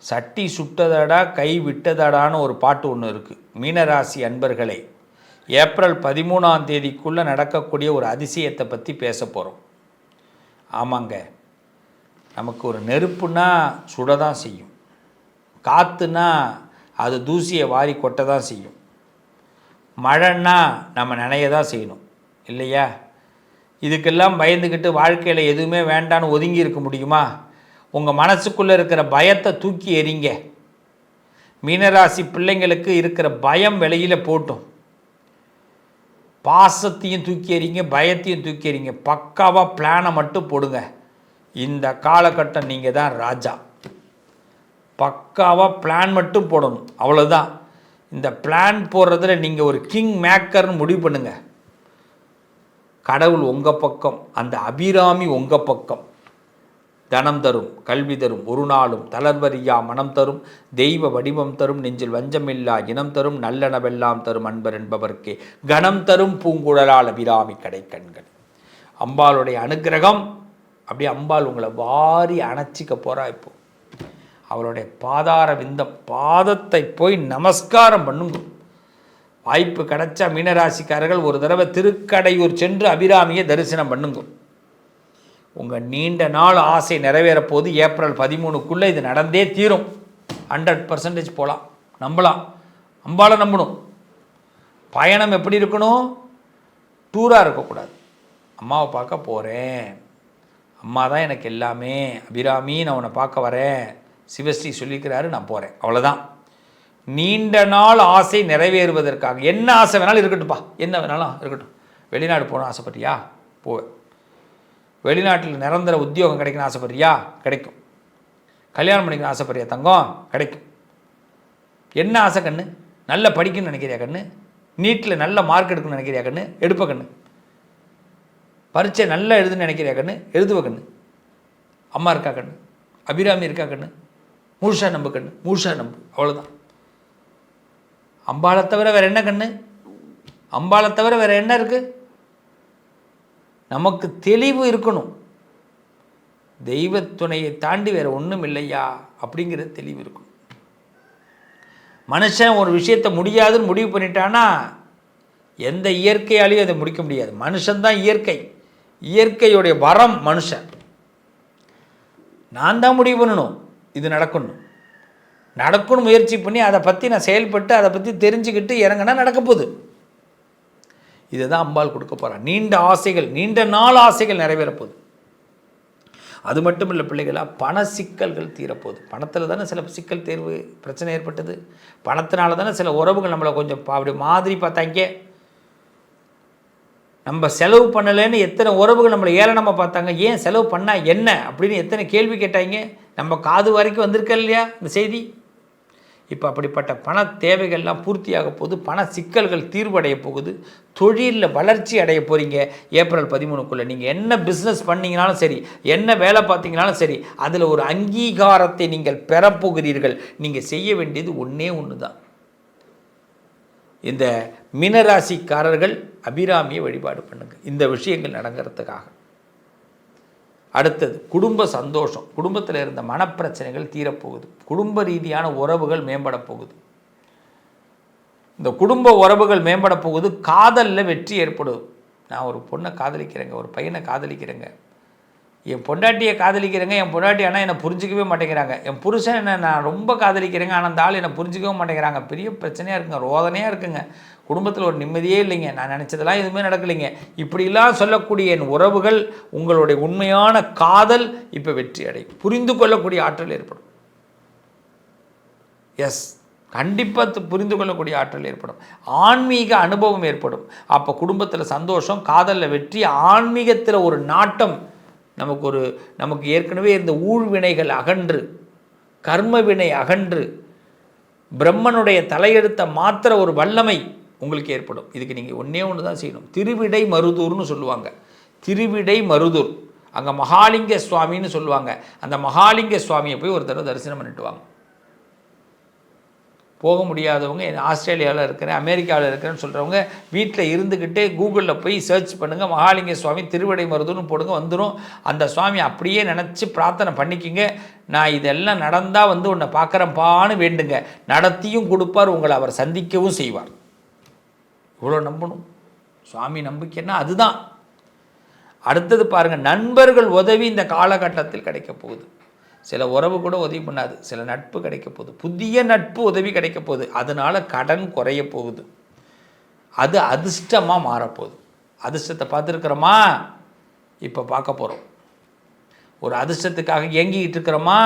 சட்டி சுட்டதடா கை விட்டதடான்னு ஒரு பாட்டு ஒன்று இருக்குது. மீனராசி அன்பர்களே, ஏப்ரல் 13ஆம் தேதிக்குள்ளே நடக்கக்கூடிய ஒரு அதிசயத்தை பற்றி பேச போகிறோம். ஆமாங்க, நமக்கு ஒரு நெருப்புனா சுட தான் செய்யும், காற்றுனா அது தூசியை வாரி கொட்ட தான் செய்யும், மழைன்னா நம்ம நினைய தான் செய்யணும் இல்லையா? இதுக்கெல்லாம் பயந்துக்கிட்டு வாழ்க்கையில் எதுவுமே வேண்டான்னு ஒதுங்கி இருக்க முடியுமா? உங்கள் மனசுக்குள்ளே இருக்கிற பயத்தை தூக்கி எறிங்க. மீனராசி பிள்ளைங்களுக்கு இருக்கிற பயம் வெளியில் போட்டும். பாசத்தையும் தூக்கி எறிங்க, பயத்தையும் தூக்கி எறிங்க. பக்காவாக பிளானை மட்டும் போடுங்க. இந்த காலகட்டம் நீங்கள் தான் ராஜா. பக்காவாக பிளான் மட்டும் போடணும், அவ்வளோதான். இந்த பிளான் போடுறதுல நீங்கள் ஒரு கிங் மேக்கர்னு முடிவு பண்ணுங்கள். கடவுள் உங்கள் பக்கம், அந்த அபிராமி உங்கள் பக்கம். தனம் தரும், கல்வி தரும், ஒரு நாளும் தளர்வறியா மனம் தரும், தெய்வ வடிவம் தரும், நெஞ்சில் வஞ்சமில்லா இனம் தரும், நல்லனவெல்லாம் தரும் அன்பர் என்பவர்க்கே கணம் தரும் பூங்குழலால் அபிராமி கடைக்கண்கள். அம்பாளுடைய அனுக்கிரகம் அப்படியே அம்பாள் உங்களை வாரி அணைச்சிக்க போகிறா. இப்போ அவளுடைய பாதார விந்தம், பாதத்தை போய் நமஸ்காரம் பண்ணுங்க. வாய்ப்பு கிடைச்சா மீனராசிக்காரர்கள் ஒரு தடவை திருக்கடையூர் சென்று அபிராமியை தரிசனம் பண்ணுங்க. உங்கள் நீண்ட நாள் ஆசை நிறைவேறப் போது ஏப்ரல் 13க்குள்ளே இது நடந்தே தீரும். 100% போகலாம், நம்பலாம். அம்பாளை நம்பணும். பயணம் எப்படி இருக்கணும்? டூராக இருக்கக்கூடாது. அம்மாவை பார்க்க போகிறேன், அம்மா தான் எனக்கு எல்லாமே, அபிராமி நான் உன்னை பார்க்க வரேன், சிவஸ்ரீ சொல்லிக்கிறாரு, நான் போகிறேன், அவ்வளோதான். நீண்ட நாள் ஆசை நிறைவேறுவதற்காக என்ன ஆசை வேணாலும் இருக்கட்டும்ப்பா, என்ன வேணாலும் இருக்கட்டும். வெளிநாடு போகணும் ஆசைப்பட்டியா? போவேன். வெளிநாட்டில் நிரந்தர உத்தியோகம் கிடைக்கணும் ஆசைப்படுறியா? கிடைக்கும். கல்யாணம் பண்ணிக்கணும் ஆசைப்படுறியா தங்கம்? கிடைக்கும். என்ன ஆசை கண்ணு? நல்லா படிக்கணும்னு நினைக்கிறியா கண்ணு? நீட்டில் நல்ல மார்க் எடுக்கணும்னு நினைக்கிறியா கண்ணு? எடுப்ப கண்ணு. பரீட்சை நல்லா எழுதுன்னு நினைக்கிறியா கண்ணு? எழுதுவ கண்ணு. அம்மா இருக்கா கண்ணு, அபிராமி இருக்கா கண்ணு, முழுசா நம்பு கண்ணு, முழுசா நம்பு, அவ்வளோதான். அம்பாளை தவிர வேறு என்ன கண்ணு? அம்பாளை தவிர வேறு என்ன இருக்குது? நமக்கு தெளிவு இருக்கணும். தெய்வத்துணையை தாண்டி வேறு ஒன்றும் இல்லையா அப்படிங்கிற தெளிவு இருக்கணும். மனுஷன் ஒரு விஷயத்தை முடியாதுன்னு முடிவு பண்ணிட்டான்னா எந்த இயற்கையாலையும் அதை முடிக்க முடியாது. மனுஷன்தான் இயற்கை, இயற்கையுடைய வரம் மனுஷன். நான் தான் முடிவு பண்ணணும் இது நடக்கணும், நடக்கணும் முயற்சி பண்ணி அதை பற்றி நான் செயல்பட்டு அதை பற்றி தெரிஞ்சுக்கிட்டு இறங்கினா நடக்க போகுது. இதை தான் அம்பாள் கொடுக்க போகிறான். நீண்ட ஆசைகள், நீண்ட நாள் ஆசைகள் நிறைவேறப்போகுது. அது மட்டும் இல்லை பிள்ளைகளாக, பண சிக்கல்கள் தீரப்போகுது. பணத்தில் தானே சில சிக்கல் தேர்வு பிரச்சனை ஏற்பட்டது. பணத்தினால தானே சில உறவுகள் நம்மளை கொஞ்சம் அப்படி மாதிரி பார்த்தாங்க. நம்ம செலவு பண்ணலைன்னு எத்தனை உறவுகள் நம்மளை ஏளனமாக பார்த்தாங்க. ஏன் செலவு பண்ணால் என்ன அப்படின்னு எத்தனை கேள்வி கேட்டாங்க. நம்ம காது வரைக்கும் வந்திருக்க இல்லையா இந்த செய்தி? இப்போ அப்படிப்பட்ட பண தேவைகள்லாம் பூர்த்தியாக போகுது. பண சிக்கல்கள் தீர்வடைய போகுது. தொழிலில் வளர்ச்சி அடைய போகிறீங்க ஏப்ரல் 13க்குள்ளே. நீங்கள் என்ன பிஸ்னஸ் பண்ணிங்கனாலும் சரி, என்ன வேலை பார்த்தீங்கனாலும் சரி, அதில் ஒரு அங்கீகாரத்தை நீங்கள் பெறப்போகிறீர்கள். நீங்கள் செய்ய வேண்டியது ஒன்றே ஒன்று தான். இந்த மீனராசிக்காரர்கள் அபிராமியை வழிபாடு பண்ணுங்கள் இந்த விஷயங்கள் நடங்கிறதுக்காக. அடுத்தது குடும்ப சந்தோஷம். குடும்பத்தில் இருந்த மனப்பிரச்சனைகள் தீரப்போகுது. குடும்ப ரீதியான உறவுகள் மேம்பட போகுது. இந்த குடும்ப உறவுகள் மேம்பட போகுது. காதலில் வெற்றி ஏற்படுது. நான் ஒரு பொண்ணை காதலிக்கிறேங்க, ஒரு பையனை காதலிக்கிறேங்க, என் பொண்டாட்டியை காதலிக்கிறேங்க, என் பொண்டாட்டி ஆனால் என்னை புரிஞ்சிக்கவே மாட்டேங்கிறாங்க, என் புருஷன் என்ன நான் ரொம்ப காதலிக்கிறேங்க ஆனால் அந்த ஆள் என்னை புரிஞ்சிக்கவே மாட்டேங்கிறாங்க. பெரிய பிரச்சனையாக இருக்குங்க, ரோதனையாக இருக்குங்க, குடும்பத்தில் ஒரு நிம்மதியே இல்லைங்க, நான் நினச்சதெல்லாம் எதுவுமே நடக்கலைங்க. இப்படிலாம் சொல்லக்கூடிய என் உறவுகள், உங்களுடைய உண்மையான காதல் இப்போ வெற்றி அடையும். புரிந்து கொள்ளக்கூடிய ஆற்றல் ஏற்படும். எஸ், கண்டிப்பாக புரிந்து கொள்ளக்கூடிய ஆற்றல் ஏற்படும். ஆன்மீக அனுபவம் ஏற்படும். அப்போ குடும்பத்தில் சந்தோஷம், காதலில் வெற்றி, ஆன்மீகத்தில் ஒரு நாட்டம். நமக்கு ஏற்கனவே இருந்த ஊழ்வினைகள் அகன்று, கர்ம வினை அகன்று, பிரம்மனுடைய தலையெடுத்த மாத்திர ஒரு வல்லமை உங்களுக்கு ஏற்படும். இதுக்கு நீங்கள் ஒன்றே ஒன்று தான் செய்யணும். திருவிடை மருதூர்னு சொல்லுவாங்க. திருவிடை மருதூர், அங்கே மகாலிங்க சுவாமின்னு சொல்லுவாங்க. அந்த மகாலிங்க சுவாமியை போய் ஒரு தடவை தரிசனம் பண்ணிட்டு வாங்க. போக முடியாதவங்க ஆஸ்திரேலியாவில் இருக்கிறேன், அமெரிக்காவில் இருக்கிறேன்னு சொல்கிறவங்க வீட்டில் இருந்துக்கிட்டே கூகுளில் போய் சர்ச் பண்ணுங்கள், மகாலிங்க சுவாமி திருவடை மருதுன்னு போடுங்க, வந்துடும். அந்த சுவாமி அப்படியே நினச்சி பிரார்த்தனை பண்ணிக்கிங்க. நான் இதெல்லாம் நடந்தால் உன்னை பார்க்குறேன்ப்பான்னு வேண்டுங்க, நடத்தியும் கொடுப்பார், உங்களை அவர் சந்திக்கவும் செய்வார். இவ்வளோ நம்பணும். சுவாமி நம்பிக்கைன்னா அதுதான். அடுத்தது பாருங்கள், நண்பர்கள் உதவி இந்த காலகட்டத்தில் கிடைக்க போகுது. சில உறவு கூட உதவி பண்ணாது, சில நட்பு கிடைக்க போகுது, புதிய நட்பு உதவி கிடைக்க போகுது. அதனால் கடன் குறைய போகுது, அது அதிர்ஷ்டமாக மாறப்போகுது. அதிர்ஷ்டத்தை பார்த்துருக்குறோமா? இப்போ பார்க்க போகிறோம். ஒரு அதிர்ஷ்டத்துக்காக இயங்கிக்கிட்டு இருக்கிறோமா?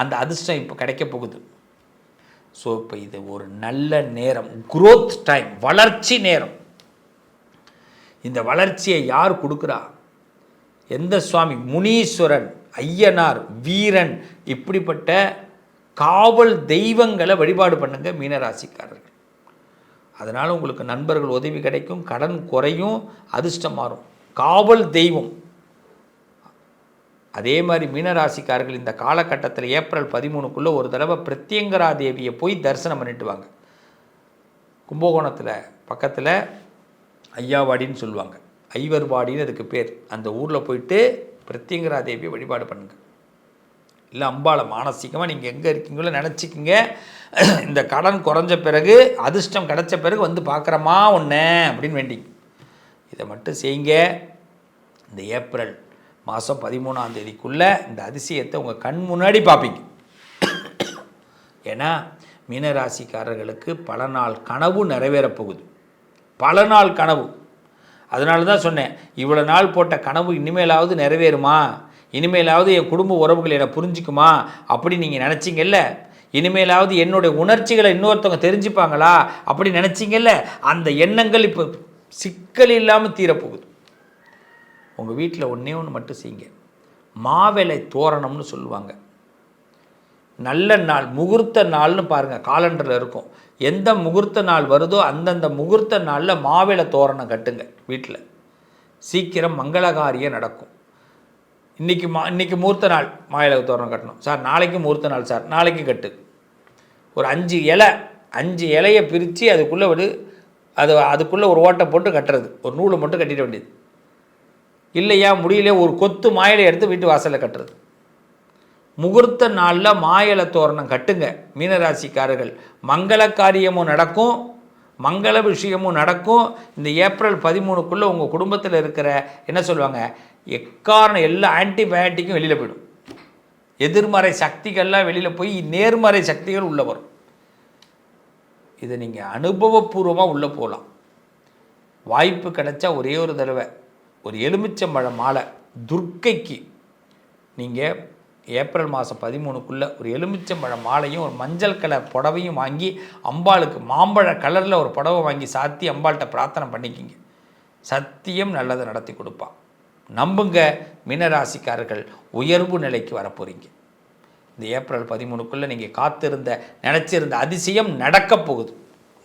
அந்த அதிர்ஷ்டம் இப்போ கிடைக்க போகுது. ஸோ இப்போ இது ஒரு நல்ல நேரம், குரோத் டைம், வளர்ச்சி நேரம். இந்த வளர்ச்சியை யார் கொடுக்குறா? எந்த சுவாமி? முனீஸ்வரன், ஐயனார், வீரன், இப்படிப்பட்ட காவல் தெய்வங்களை வழிபாடு பண்ணுங்க மீனராசிக்காரர்கள். அதனால் உங்களுக்கு நண்பர்கள் உதவி கிடைக்கும், கடன் குறையும், அதிர்ஷ்டம் மாறும். காவல் தெய்வம். அதே மாதிரி மீனராசிக்காரர்கள் இந்த காலகட்டத்தில் ஏப்ரல் 13க்குள்ளே ஒரு தடவை பிரத்யங்கரா தேவியை போய் தரிசனம் பண்ணிட்டு வாங்க. கும்பகோணத்தில் பக்கத்தில் ஐயாவாடின்னு சொல்லுவாங்க, ஐவர்வாடின்னு அதுக்கு பேர். அந்த ஊரில் போயிட்டு பிரத்யங்கரா தேவியை வழிபாடு பண்ணுங்க. இல்லை அம்பாளை மானசீகமாக நீங்கள் எங்கே இருக்கீங்களோ நினச்சிக்கிங்க. இந்த கடன் குறைஞ்ச பிறகு, அதிர்ஷ்டம் கிடச்ச பிறகு பார்க்குறமா ஒன்று அப்படின்னு வேண்டிங்க. இதை மட்டும் செய்யுங்க. இந்த ஏப்ரல் மாதம் 13ஆம் தேதிக்குள்ளே இந்த அதிசயத்தை உங்கள் கண் முன்னாடி பார்ப்பீங்க. ஏன்னா மீனராசிக்காரர்களுக்கு பல நாள் கனவு நிறைவேறப் போகுது, பல நாள் கனவு. அதனால தான் சொன்னேன், இவ்வளோ நாள் போட்ட கனவு இனிமேலாவது நிறைவேறுமா, இனிமேலாவது என் குடும்ப உறவுகள் என்னை புரிஞ்சிக்குமா அப்படி நீங்கள் நினச்சிங்கல்ல, இனிமேலாவது என்னுடைய உணர்ச்சிகளை இன்னொருத்தவங்க தெரிஞ்சுப்பாங்களா அப்படி நினச்சிங்கல்ல, அந்த எண்ணங்கள் இப்போ சிக்கல் இல்லாமல் தீரப்போகுது. உங்கள் வீட்டில் ஒன்றே ஒன்று மட்டும் செய்யுங்க. மாவிலை தோரணம்னு சொல்லுவாங்க. நல்ல நாள், முகூர்த்த நாள்னு பாருங்கள், காலண்டரில் இருக்கும். எந்த முகூர்த்த நாள் வருதோ அந்தந்த முகூர்த்த நாளில் மாவிலை தோரணம் கட்டுங்க வீட்டில். சீக்கிரம் மங்களகாரியம் நடக்கும். இன்றைக்கி முகூர்த்த நாள் மாவிலை தோரணம் கட்டணும் சார், நாளைக்கு முகூர்த்த நாள் சார், நாளைக்கு கட்டு. ஒரு 5 இலையை பிரித்து அதுக்குள்ளே அதுக்குள்ளே ஒரு ஓட்டை போட்டு கட்டுறது, ஒரு நூலை மட்டும் கட்டிட வேண்டியது. இல்லையா முடியல, ஒரு கொத்து மாயிலை எடுத்து வீட்டு வாசலில் கட்டுறது. முகூர்த்த நாளில் மாயிலை தோரணம் கட்டுங்க மீனராசிக்காரர்கள். மங்கள காரியமும் நடக்கும், மங்கள விஷயமும் நடக்கும். இந்த ஏப்ரல் 13க்குள்ளே உங்கள் குடும்பத்தில் இருக்கிற என்ன சொல்லுவாங்க, எக்காரணம் எல்லா ஆன்டிபயோட்டிக்கும் வெளியில் போயிடும். எதிர்மறை சக்திகள்லாம் வெளியில் போய் நேர்மறை சக்திகள் உள்ளே வரும். இதை நீங்கள் அனுபவபூர்வமாக உள்ளே போகலாம். வாய்ப்பு கிடைச்சா ஒரே ஒரு தடவை ஒரு எலுமிச்சம்பழம் மாலை துர்க்கைக்கு நீங்கள் ஏப்ரல் மாதம் 13க்குள்ளே ஒரு எலுமிச்சம்பழம் மாலையும் ஒரு மஞ்சள் கலர் புடவையும் வாங்கி அம்பாளுக்கு மாம்பழ கலரில் ஒரு புடவை வாங்கி சாத்தி அம்பாள்கிட்ட பிரார்த்தனை பண்ணிக்கிங்க. சத்தியம் நல்லதை நடத்தி கொடுப்பான். நம்புங்க, மீனராசிக்காரர்கள் உயர்வு நிலைக்கு வரப்போகிறீங்க. இந்த ஏப்ரல் 13க்குள்ளே நீங்கள் நினச்சிருந்த அதிசயம் நடக்கப் போகுது,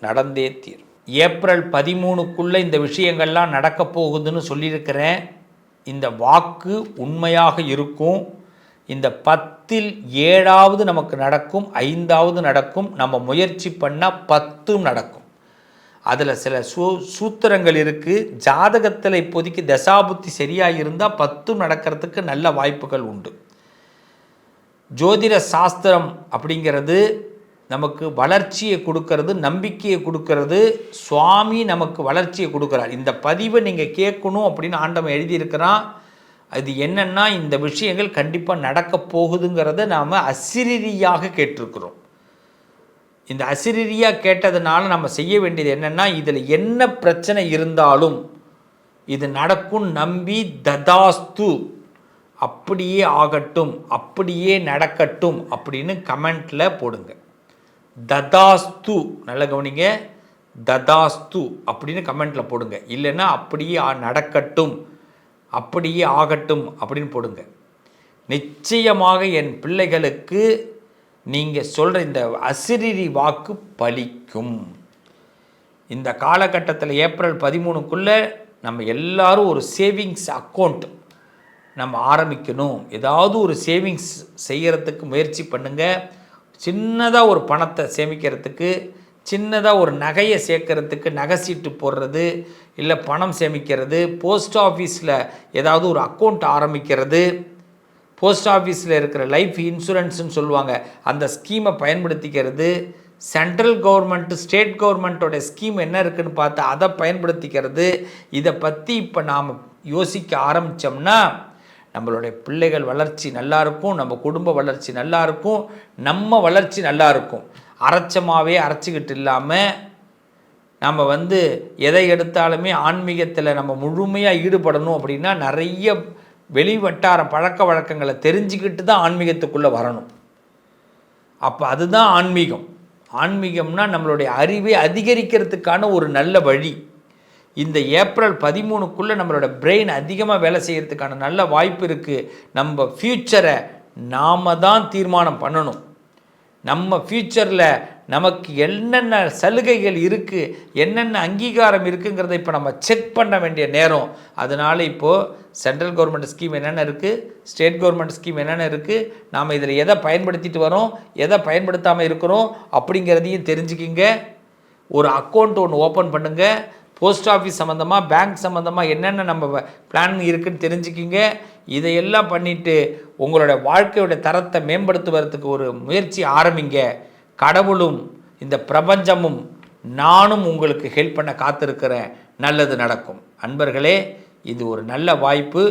நடந்தே தீரும். ஏப்ரல் 13க்குள்ளே இந்த விஷயங்கள்லாம் நடக்கப் போகுதுன்னு சொல்லியிருக்கிறேன். இந்த வாக்கு உண்மையாக இருக்கும். இந்த 10ல் 7வது நமக்கு நடக்கும், 5வது நடக்கும். நம்ம முயற்சி பண்ணால் 10ம் நடக்கும். அதில் சில சூத்திரங்கள் இருக்குது. ஜாதகத்தில் இப்போதைக்கு தசாபுத்தி சரியாக இருந்தால் 10ம் நடக்கிறதுக்கு நல்ல வாய்ப்புகள் உண்டு. ஜோதிட சாஸ்திரம் அப்படிங்கிறது நமக்கு வளர்ச்சியை கொடுக்கறது, நம்பிக்கையை கொடுக்கறது. சுவாமி நமக்கு வளர்ச்சியை கொடுக்குறார். இந்த பதிவை நீங்கள் கேட்கணும் அப்படின்னு ஆண்டவன் எழுதியிருக்கிறான். அது என்னென்னா, இந்த விஷயங்கள் கண்டிப்பாக நடக்க போகுதுங்கிறத நாம் அசிரீரியாக கேட்டிருக்கிறோம். இந்த அசிரீரியாக கேட்டதுனால நம்ம செய்ய வேண்டியது என்னென்னா, இதில் என்ன பிரச்சனை இருந்தாலும் இது நடக்கும் நம்பி ததாஸ்து, அப்படியே ஆகட்டும், அப்படியே நடக்கட்டும் அப்படின்னு கமெண்ட்டில் போடுங்க. ததாஸ்து, நல்ல கவனிங்க, ததாஸ்து அப்படின்னு கமெண்ட்டில் போடுங்க. இல்லைன்னா அப்படியே நடக்கட்டும், அப்படியே ஆகட்டும் அப்படின்னு போடுங்க. நிச்சயமாக என் பிள்ளைகளுக்கு நீங்கள் சொல்கிற இந்த அசிரீரி வாக்கு பலிக்கும். இந்த காலகட்டத்தில் ஏப்ரல் 13க்குள்ளே நம்ம எல்லாரும் ஒரு சேவிங்ஸ் அக்கௌண்ட் நம்ம ஆரம்பிக்கணும். ஏதாவது ஒரு சேவிங்ஸ் செய்கிறதுக்கு முயற்சி பண்ணுங்கள். சின்னதாக ஒரு பணத்தை சேமிக்கிறதுக்கு, சின்னதாக ஒரு நகையை சேர்க்கறதுக்கு, நகை சீட்டு போடுறது, இல்லை பணம் சேமிக்கிறது, போஸ்ட் ஆஃபீஸில் ஏதாவது ஒரு அக்கௌண்ட் ஆரம்பிக்கிறது, போஸ்ட் ஆஃபீஸில் இருக்கிற லைஃப் இன்சூரன்ஸ்னு சொல்லுவாங்க, அந்த ஸ்கீமை பயன்படுத்திக்கிறது, சென்ட்ரல் கவர்மெண்ட்டு ஸ்டேட் கவர்மெண்ட்டோட ஸ்கீம் என்ன இருக்குதுன்னு பார்த்து அதை பயன்படுத்திக்கிறது. இதை பற்றி இப்போ நாம் யோசிக்க ஆரம்பித்தோம்னா நம்மளுடைய பிள்ளைகள் வளர்ச்சி நல்லாயிருக்கும், நம்ம குடும்ப வளர்ச்சி நல்லாயிருக்கும், நம்ம வளர்ச்சி நல்லாயிருக்கும். அரைச்சமாகவே அரைச்சிக்கிட்டு இல்லாமல் நம்ம எதை எடுத்தாலுமே ஆன்மீகத்தில் நம்ம முழுமையாக ஈடுபடணும் அப்படின்னா நிறைய வெளிவட்டார பழக்க வழக்கங்களை தெரிஞ்சுக்கிட்டு தான் ஆன்மீகத்துக்குள்ளே வரணும். அப்போ அதுதான் ஆன்மீகம். ஆன்மீகம்னா நம்மளுடைய அறிவை அதிகரிக்கிறதுக்கான ஒரு நல்ல வழி. இந்த ஏப்ரல் 13க்குள்ளே நம்மளோட பிரெயின் அதிகமாக வேலை செய்கிறதுக்கான நல்ல வாய்ப்பு இருக்குது. நம்ம ஃப்யூச்சரை நாம் தான் தீர்மானம் பண்ணணும். நம்ம ஃப்யூச்சரில் நமக்கு என்னென்ன சலுகைகள் இருக்குது, என்னென்ன அங்கீகாரம் இருக்குங்கிறத இப்போ நம்ம செக் பண்ண வேண்டிய நேரம். அதனால் இப்போது சென்ட்ரல் கவர்மெண்ட் ஸ்கீம் என்னென்ன இருக்குது, ஸ்டேட் கவர்மெண்ட் ஸ்கீம் என்னென்ன இருக்குது, நாம் இதில் எதை பயன்படுத்திட்டு வரோம், எதை பயன்படுத்தாமல் இருக்கிறோம் அப்படிங்கிறதையும் தெரிஞ்சுக்கிங்க. ஒரு அக்கௌண்ட் ஒன்று ஓப்பன் பண்ணுங்கள். போஸ்ட் ஆஃபீஸ் சம்மந்தமாக, பேங்க் சம்மந்தமாக என்னென்ன நம்ம பிளான் இருக்குதுன்னு தெரிஞ்சுக்கிங்க. இதையெல்லாம் பண்ணிவிட்டு உங்களோட வாழ்க்கையோட தரத்தை மேம்படுத்துவதற்கு ஒரு முயற்சி ஆரம்பிங்க. கடவுளும் இந்த பிரபஞ்சமும் நானும் உங்களுக்கு ஹெல்ப் பண்ண காத்திருக்கிறேன். நல்லது நடக்கும். அன்பர்களே, இது ஒரு நல்ல வாய்ப்பு.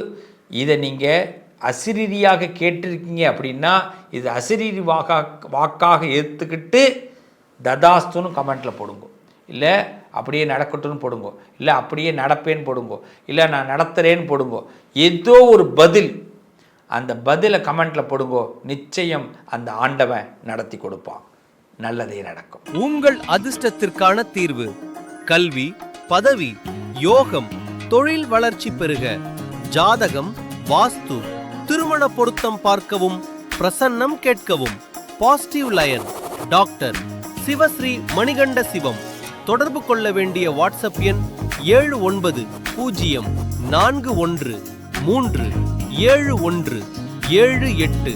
இதை நீங்கள் அசிரீரியாக கேட்டிருக்கீங்க அப்படின்னா இது அசிரீரி வாக்காக ஏற்றுக்கிட்டு ததாஸ்துன்னு கமெண்ட்டில் போடுங்க. இல்லை அப்படியே நடக்கட்டும்னு போடுங்க, இல்லை அப்படியே நடப்பேன்னு போடுங்க, இல்லை நான் நடத்துகிறேன்னு போடுங்க. ஏதோ ஒரு பதில், அந்த பதிலை கமெண்ட்டில் போடுங்க. நிச்சயம் அந்த ஆண்டவன் நடத்தி கொடுப்பான். நல்லதே நடக்கும். உங்கள் அதிர்ஷ்டத்திற்கான தீர்வு: கல்வி, பதவி, யோகம், தொழில் வளர்ச்சி பெருக. ஜாதகம், வாஸ்து, திருமண பொருத்தம் பார்க்கவும், பிரசன்னம் கேட்கவும். Positive lion doctor Sivasri Manikanda Sivam. தொடர்பு கொள்ள வேண்டிய வாட்ஸ்அப் எண் 7904137178.